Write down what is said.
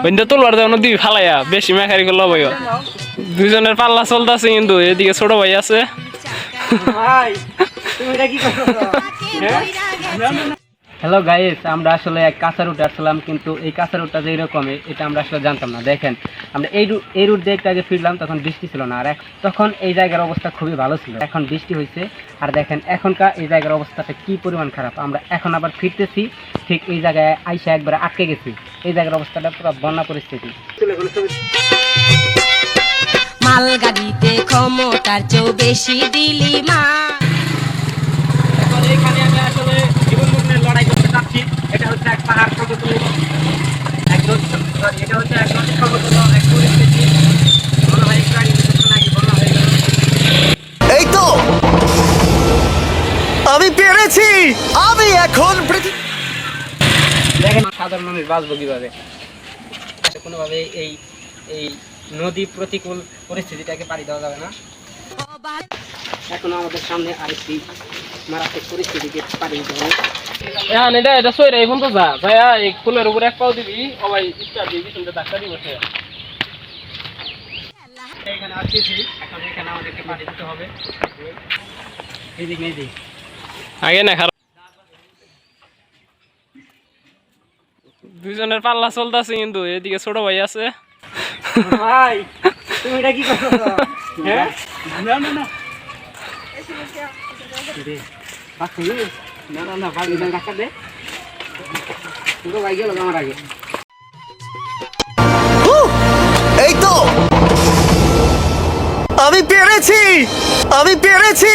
বন্ধু তোলবার দেওয়া দিবি ফালাইয়া বেশি মেখারি করলো ভাই দুইজনের পাল্লা চলতেছে কিন্তু এদিকে ছোট ভাই আছে হ্যালো গাইস, আমরা আসলে এক কাঁচা রুটে আসলাম, কিন্তু এই কাঁচা রুটটা যে এরকম এটা আমরা আসলে জানতাম না। দেখেন আমরা এই রুট দিয়ে একটু আগে ফিরলাম, তখন বৃষ্টি ছিল না, আর তখন এই জায়গার অবস্থা খুবই ভালো ছিল। এখন বৃষ্টি হয়েছে, আর দেখেন এখনকার এই জায়গার অবস্থাটা কি পরিমাণ খারাপ। আমরা এখন আবার ফিরতেছি, ঠিক এই জায়গায় আইসা একবার আটকে গেছি। এই জায়গার অবস্থাটা পুরো বন্যা পরিস্থিতি। মাল গাড়িতে ক্ষমতার চেয়েও বেশি দিলি মা। এখন এখানে আমি আসলে জীবন মরণের লড়াই করতে চাচ্ছি। এটা হচ্ছে এক পাহাড় সমতুল্য, এটা হচ্ছে এক নদী সমতুল্য এক পরিস্থিতি। মনে হয় একটু আগে কিছুক্ষণ আগে বন্যা হয়ে গেল। এই তো আমি পেরেছি, আমি এখন দেখেন সাধারণ মানুষ বাঁচবো কিভাবে, কোনোভাবে এই এই নদী প্রতিকূল পরিস্থিতিটাকে পাড়ি দেওয়া যাবে না। এখন আমাদের সামনে আরেকটি মারাত্মক পরিস্থিতিকে পাড়ি দিতে হবে। হ্যাঁ এটা সইরা এখন তো যা ভাইয়া এই ফুলের উপরে এক পাও দিবি, সবাই স্টার দিবি, শুনতে ধাক্কা দিব সে। এখানে আসতেছি, এখন এখানে আমাদেরকে পাড়ি দিতে হবে। এইদিক আগে না খারাপ দুইজনের পাল্লা চলতেছে, কিন্তু এদিকে ছোট ভাই আছে। ভাই তুমি এটা কি করছো? হ্যাঁ না না না না না না ভাই ধাক্কা দে, ছোট ভাই গেল আমার আগে। এই তো আমি পেরেছি।